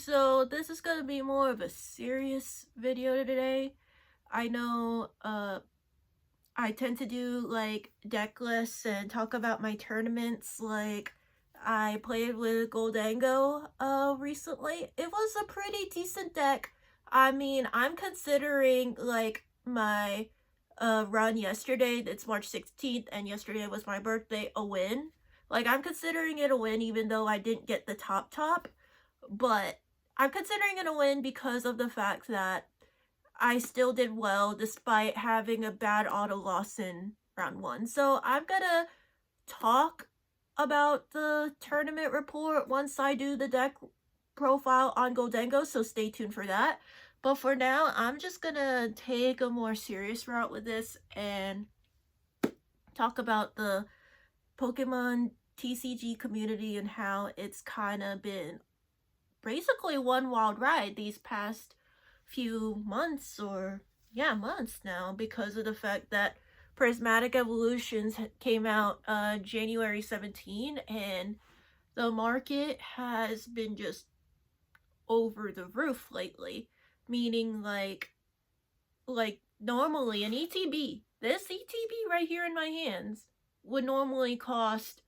So this is gonna be more of a serious video today. I know I tend to do like deck lists and talk about my tournaments. Like I played with Goldango recently. It was a pretty decent deck. I mean, I'm considering like my run yesterday, it's March 16th, and yesterday was my birthday, a win. Like I'm considering it a win even though I didn't get the top, but I'm considering it a win because of the fact that I still did well despite having a bad auto loss in round one. So I'm gonna talk about the tournament report once I do the deck profile on Goldengo, so stay tuned for that. But for now, I'm just gonna take a more serious route with this and talk about the Pokemon TCG community and how it's kind of been basically one wild ride these past few months, or yeah, months now, because of the fact that Prismatic Evolutions came out January 17, and the market has been just over the roof lately, meaning like normally an ETB, this ETB right here in my hands would normally cost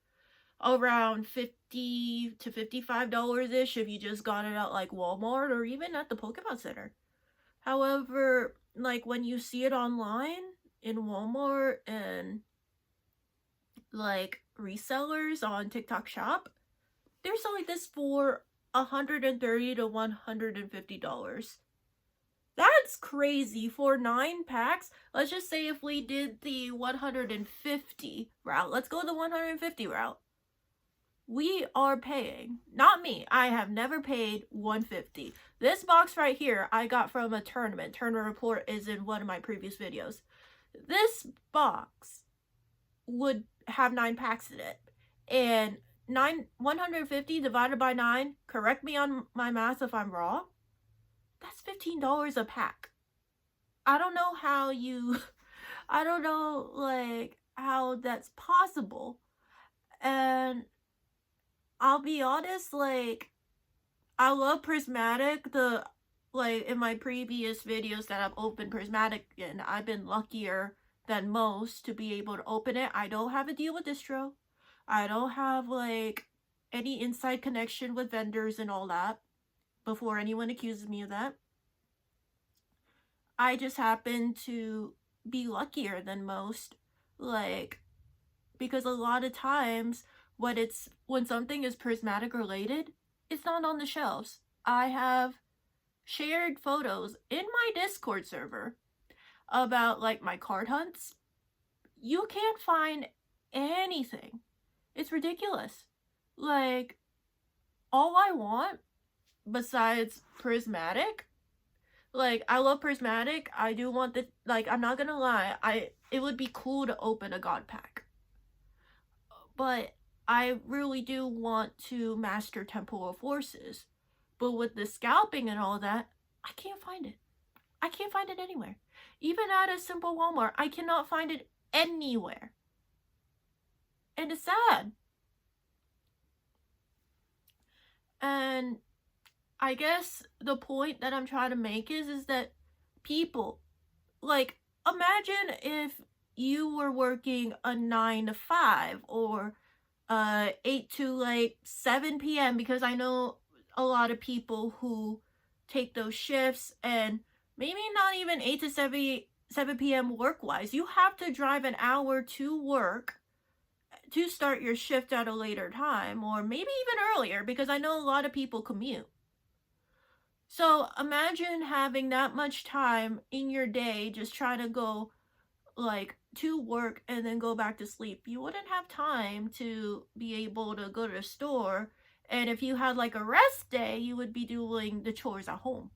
around $50 to $55 ish if you just got it at like Walmart or even at the Pokemon Center. However, like when you see it online in Walmart and like resellers on TikTok Shop, they're selling this for $130 to $150. That's crazy for 9 packs. Let's just say if we did the 150 route. Let's go the 150 route. We are paying, not me, I have never paid 150. This box right here I got from a tournament. Tournament report is in one of my previous videos. This box would have 9 packs in it, and 150 divided by 9, correct me on my math if I'm wrong, that's $15 a pack. I don't know how you I don't know like how that's possible. And I'll be honest, like, I love Prismatic. Like, in my previous videos that I've opened Prismatic in, I've been luckier than most to be able to open it. I don't have a deal with distro. I don't have, like, any inside connection with vendors and all that before anyone accuses me of that. I just happen to be luckier than most, like, because a lot of times when something is prismatic related, it's not on the shelves. I have shared photos in my Discord server about like my card hunts. You can't find anything. It's ridiculous. Like, all I want besides prismatic, like, I love prismatic. I do want the, like, I'm not gonna lie, it would be cool to open a god pack, but I really do want to master Temple of Forces. But with the scalping and all that, I can't find it. I can't find it anywhere. Even at a simple Walmart, I cannot find it anywhere. And it's sad. And I guess the point that I'm trying to make is that people, like, imagine if you were working a 9 to 5 or 8 to like 7 p.m. because I know a lot of people who take those shifts, and maybe not even 8 to 7 p.m. work-wise. You have to drive an hour to work to start your shift at a later time, or maybe even earlier, because I know a lot of people commute. So imagine having that much time in your day just trying to go like to work and then go back to sleep. You wouldn't have time to be able to go to the store, and if you had like a rest day, you would be doing the chores at home.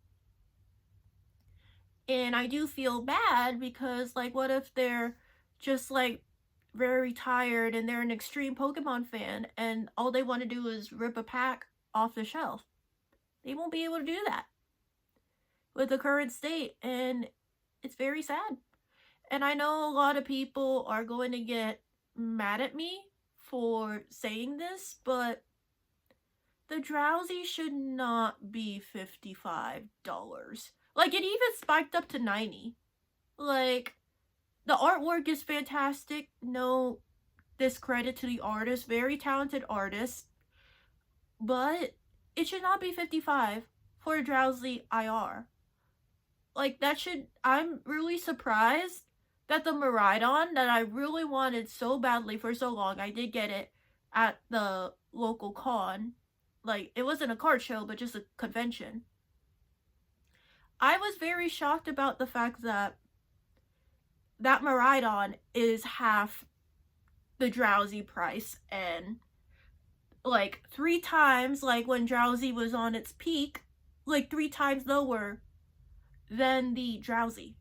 And I do feel bad because, like, what if they're just like very tired and they're an extreme Pokemon fan and all they want to do is rip a pack off the shelf? They won't be able to do that with the current state, and it's very sad. And I know a lot of people are going to get mad at me for saying this, but the Drowsy should not be $55. Like, it even spiked up to 90. Like, the artwork is fantastic. No discredit to the artist. Very talented artist. But it should not be 55 for a Drowsy IR. Like, that should... I'm really surprised that the Miraidon that I really wanted so badly for so long, I did get it at the local con. Like, it wasn't a card show, but just a convention. I was very shocked about the fact that that Miraidon is half the Drowsy price, and like 3 times, like when Drowsy was on its peak, like 3 times lower than the Drowsy.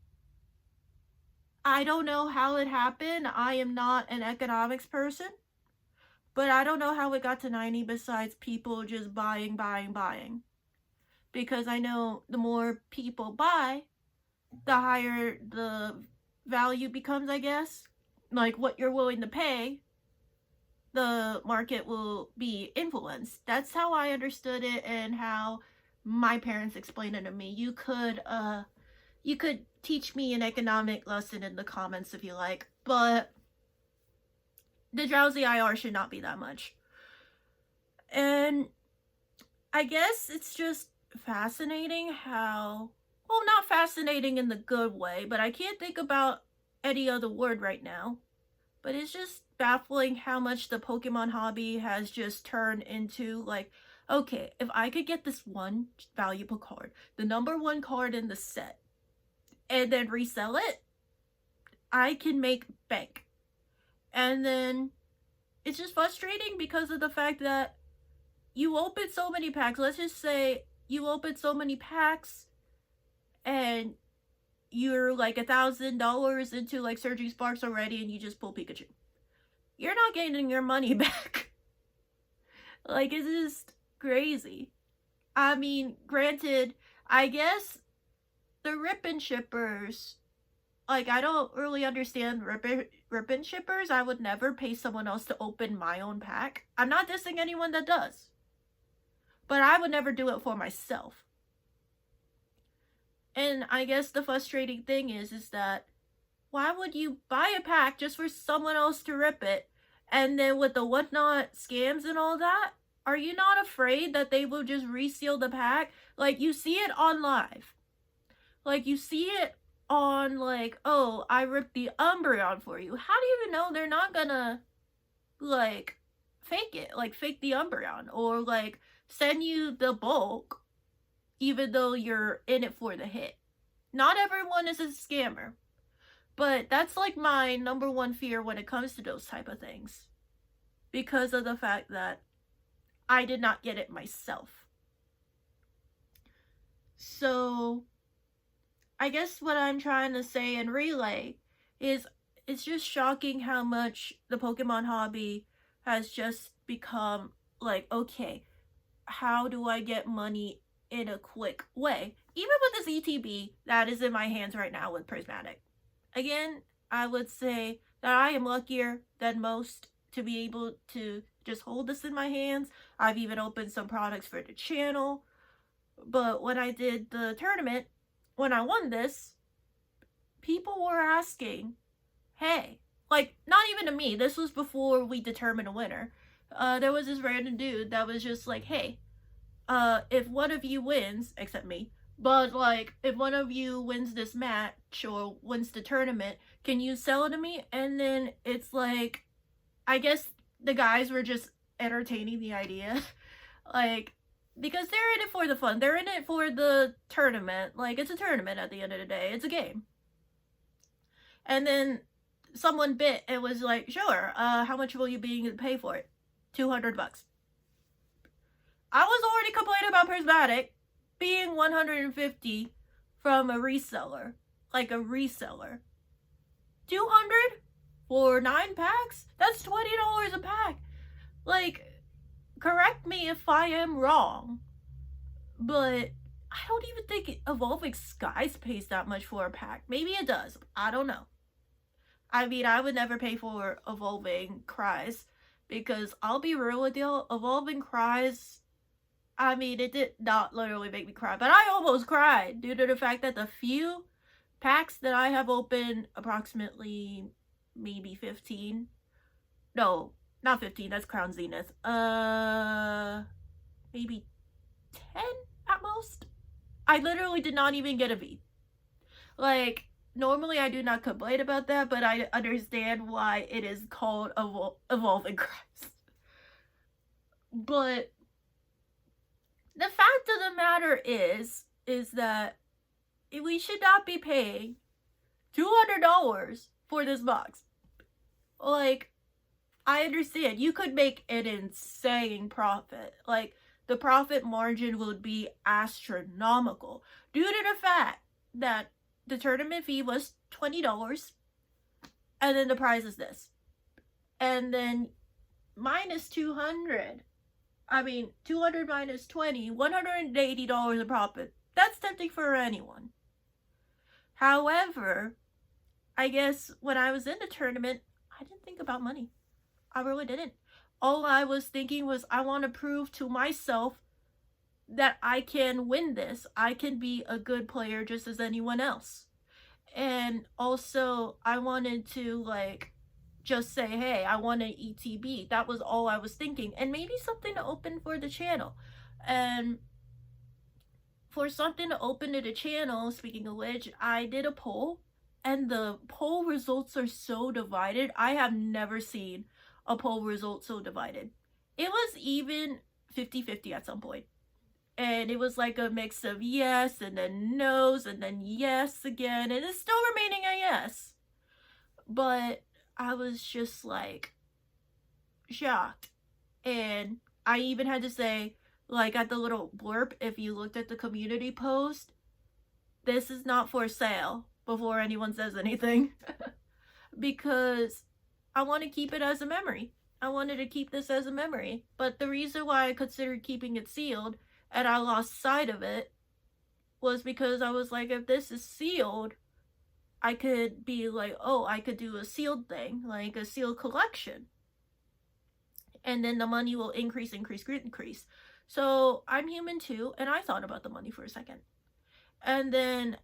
I don't know how it happened. I am not an economics person, but I don't know how it got to 90 besides people just buying. Because I know the more people buy, the higher the value becomes, I guess. Like, what you're willing to pay, the market will be influenced. That's how I understood it and how my parents explained it to me. You could teach me an economic lesson in the comments if you like, but the Drowsy IR should not be that much. And I guess it's just fascinating how, well, not fascinating in the good way, but I can't think about any other word right now. But it's just baffling how much the Pokemon hobby has just turned into, like, okay, if I could get this one valuable card, the #1 card in the set, and then resell it, I can make bank. And then it's just frustrating because of the fact that you open so many packs. Let's just say you open so many packs and you're like $1,000 into like Surging Sparks already and you just pull Pikachu. You're not getting your money back. Like, it's just crazy. I mean, granted, I guess the rip-and shippers, like, I don't really understand rip-and shippers. I would never pay someone else to open my own pack. I'm not dissing anyone that does, but I would never do it for myself. And I guess the frustrating thing is that why would you buy a pack just for someone else to rip it? And then with the whatnot scams and all that, are you not afraid that they will just reseal the pack? Like, you see it on live. Like, you see it on, like, oh, I ripped the Umbreon for you. How do you even know they're not gonna, like, fake it? Like, fake the Umbreon. Or, like, send you the bulk, even though you're in it for the hit. Not everyone is a scammer. But that's, like, my #1 fear when it comes to those type of things. Because of the fact that I did not get it myself. So, I guess what I'm trying to say and relay is it's just shocking how much the Pokemon hobby has just become like, okay, how do I get money in a quick way? Even with this ETB that is in my hands right now with Prismatic. Again, I would say that I am luckier than most to be able to just hold this in my hands. I've even opened some products for the channel. But when I did the tournament, when I won this, people were asking, hey, like, not even to me, this was before we determined a winner. There was this random dude that was just like, hey, if one of you wins, except me, but like, if one of you wins this match or wins the tournament, can you sell it to me? And then it's like, I guess the guys were just entertaining the idea. Like, because they're in it for the fun. They're in it for the tournament. Like, it's a tournament at the end of the day. It's a game. And then someone bit and was like, sure, how much will you be able to pay for it? $200. I was already complaining about Prismatic being $150 from a reseller. Like, a reseller. $200 for 9 packs? That's $20 a pack. Like, correct me if I am wrong, but I don't even think Evolving Skies pays that much for a pack. Maybe it does. I don't know. I mean, I would never pay for Evolving Cries, because I'll be real with you, Evolving Cries I mean, it did not literally make me cry, but I almost cried due to the fact that the few packs that I have opened, approximately maybe 15. No, not 15, that's Crown Zenith. Maybe 10 at most. I literally did not even get a V. Like, normally I do not complain about that, but I understand why it is called Evolving Christ. But the fact of the matter is that we should not be paying $200 for this box. Like, I understand you could make an insane profit. Like, the profit margin would be astronomical due to the fact that the tournament fee was $20 and then the prize is this. And then minus 200. I mean, 200 minus 20, $180 of profit. That's tempting for anyone. However, I guess when I was in the tournament, I didn't think about money. I really didn't. All I was thinking was, I want to prove to myself that I can win this. I can be a good player just as anyone else. And also, I wanted to, like, just say, hey, I want an ETB. That was all I was thinking. And maybe something to open for the channel. And for something to open to the channel, speaking of which, I did a poll. And the poll results are so divided. I have never seen a poll result so divided. It was even 50-50 at some point. And it was like a mix of yes and then no's and then yes again. And it's still remaining a yes. But I was just like shocked. And I even had to say, like, at the little blurb, if you looked at the community post, this is not for sale before anyone says anything. Because I want to keep it as a memory. I wanted to keep this as a memory. But the reason why I considered keeping it sealed and I lost sight of it was because I was like, if this is sealed, I could be like, oh, I could do a sealed thing, like a sealed collection. And then the money will increase. So I'm human too, and I thought about the money for a second. And then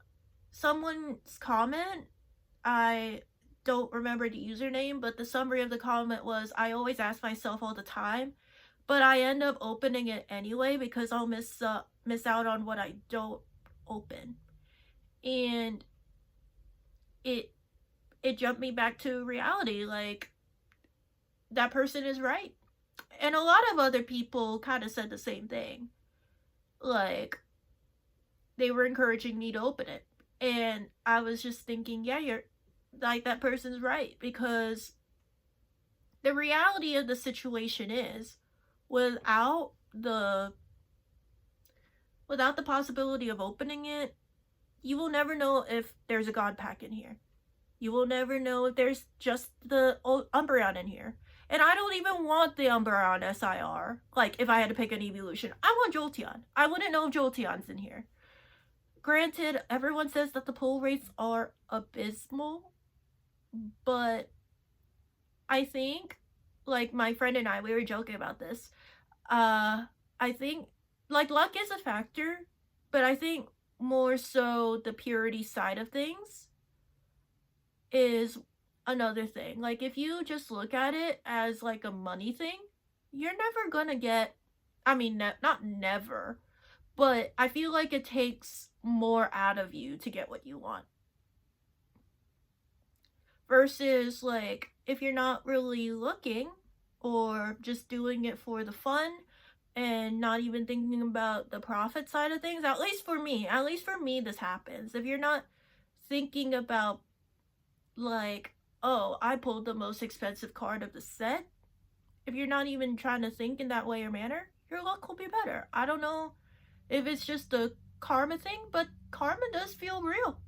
someone's comment, I don't remember the username, but the summary of the comment was, I always ask myself all the time, but I end up opening it anyway because I'll miss out on what I don't open. And it jumped me back to reality. Like, that person is right. And a lot of other people kind of said the same thing. Like, they were encouraging me to open it. And I was just thinking, yeah, you're like, that person's right. Because the reality of the situation is, without the possibility of opening it, you will never know if there's a god pack in here. You will never know if there's just the Umbreon in here. And I don't even want the Umbreon SIR. Like, if I had to pick an evolution, I want Jolteon. I wouldn't know if Jolteon's in here. Granted, everyone says that the pull rates are abysmal, but I think, like, my friend and I, we were joking about this. I think, like, luck is a factor, but I think more so the purity side of things is another thing. Like, if you just look at it as like a money thing, you're never gonna get, I mean, not never, but I feel like it takes more out of you to get what you want. Versus, like, if you're not really looking or just doing it for the fun and not even thinking about the profit side of things, at least for me, this happens. If you're not thinking about, like, oh, I pulled the most expensive card of the set, if you're not even trying to think in that way or manner, your luck will be better. I don't know if it's just a karma thing, but karma does feel real.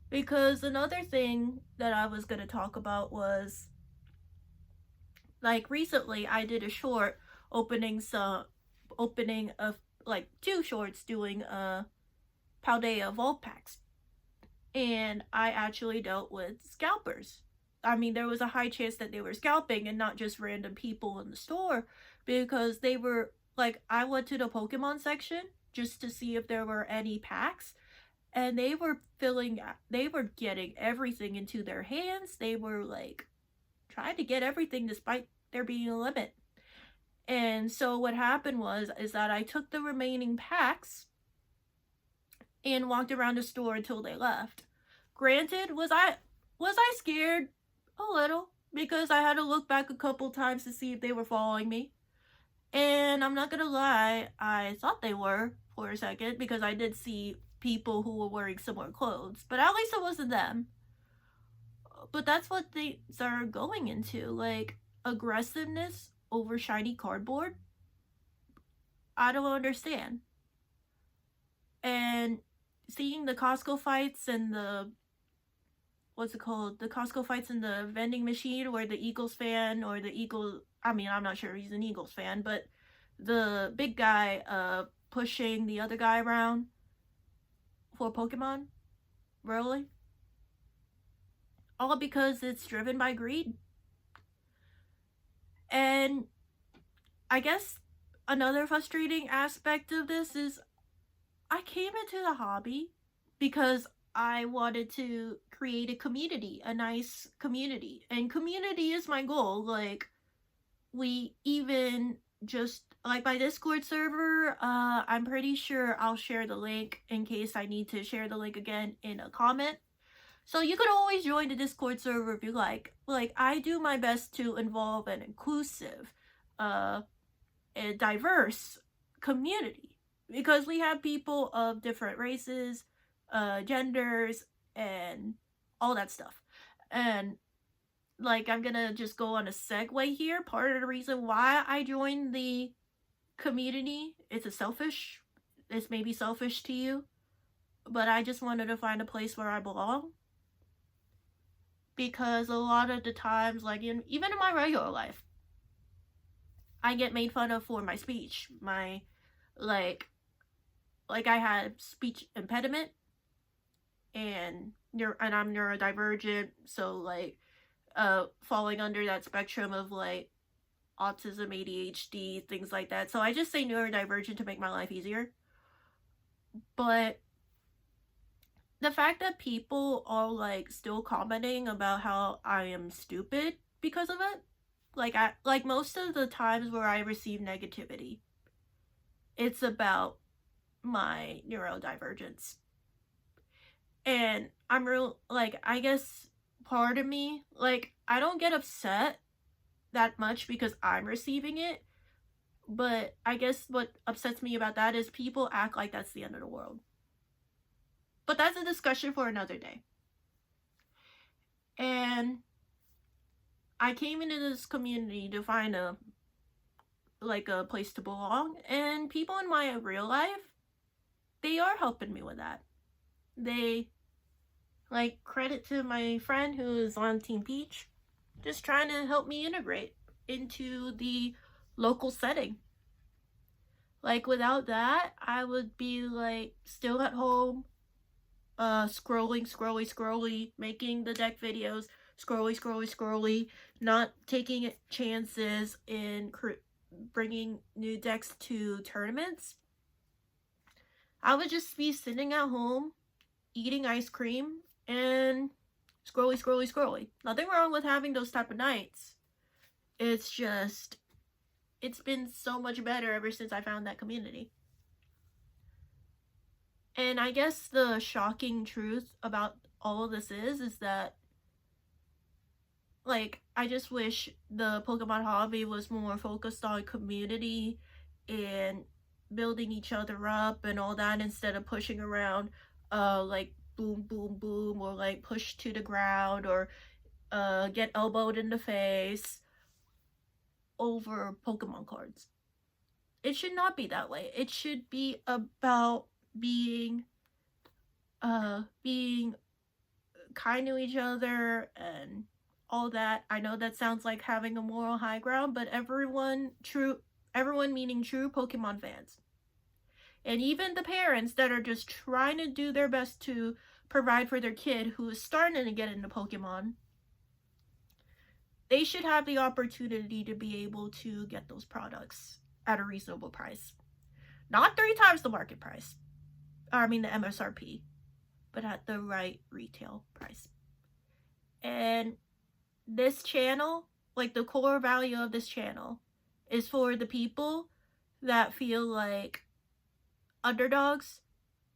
Because another thing that I was going to talk about was, like, recently I did a short opening of, like, 2 shorts doing Paldea Vault Packs. And I actually dealt with scalpers. I mean, there was a high chance that they were scalping and not just random people in the store, because they were like, I went to the Pokemon section just to see if there were any packs, and they were getting everything into their hands. They were like trying to get everything despite there being a limit. And so what happened is that I took the remaining packs and walked around the store until they left. Granted, was I scared? A little, because I had to look back a couple times to see if they were following me. And I'm not gonna lie, I thought they were for a second, because I did see people who were wearing similar clothes, but at least it wasn't them. But that's what they are going into, like aggressiveness over shiny cardboard. I don't understand. And seeing the Costco fights and the what's it called? The Costco fights in the vending machine where the Eagles fan or the Eagle, I mean, I'm not sure he's an Eagles fan, but the big guy pushing the other guy around for Pokemon, really? All because it's driven by greed. And I guess another frustrating aspect of this is I came into the hobby because I wanted to create a community, a nice community. And community is my goal. Like, we even just, like, my Discord server, I'm pretty sure I'll share the link in case I need to share the link again in a comment. So you could always join the Discord server if you like. Like, I do my best to involve an inclusive, a diverse community. Because we have people of different races, genders, and all that stuff. And like, I'm gonna just go on a segue here. Part of the reason why I joined the community, it's maybe selfish to you, but I just wanted to find a place where I belong. Because a lot of the times, like even in my regular life, I get made fun of for my speech. My like I had speech impediment, and I'm neurodivergent, so like falling under that spectrum of like autism, ADHD, things like that. So I just say neurodivergent to make my life easier. But the fact that people are like still commenting about how I am stupid because of it, like most of the times where I receive negativity, it's about my neurodivergence. And I'm real, like, I guess part of me, like, I don't get upset that much because I'm receiving it, but I guess what upsets me about that is people act like that's the end of the world. But that's a discussion for another day. And I came into this community to find a place to belong, and people in my real life, they are helping me with that. They, like, credit to my friend who is on Team Peach, just trying to help me integrate into the local setting. Like, without that, I would be like still at home, scrolling, making the deck videos, scrolling, not taking chances in bringing new decks to tournaments. I would just be sitting at home, eating ice cream, and scrolling. Nothing wrong with having those type of nights. It's just, it's been so much better ever since I found that community. And I guess the shocking truth about all of this is that, like, I just wish the Pokemon hobby was more focused on community and building each other up and all that, instead of pushing around, like, boom, or like push to the ground, or get elbowed in the face over Pokemon cards. It should not be that way. It should be about being kind to each other and all that. I know that sounds like having a moral high ground, but everyone meaning true Pokemon fans. And even the parents that are just trying to do their best to provide for their kid who is starting to get into Pokemon, they should have the opportunity to be able to get those products. at a reasonable price. Not 3 times the market price. I mean the MSRP. But at the right retail price. And this channel, like the core value of this channel, is for the people that feel like underdogs,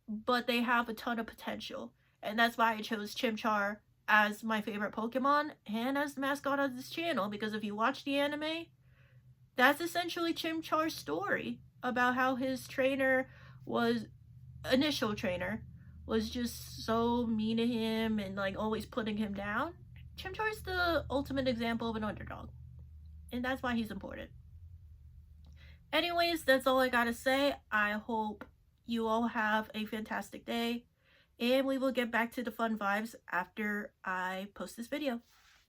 but they have a ton of potential. And that's why I chose Chimchar as my favorite Pokemon and as the mascot of this channel, because if you watch the anime, that's essentially Chimchar's story about how his initial trainer was just so mean to him and like always putting him down. Chimchar's the ultimate example of an underdog, and that's why he's important. Anyways, that's all I gotta say. I hope you all have a fantastic day, and we will get back to the fun vibes after I post this video.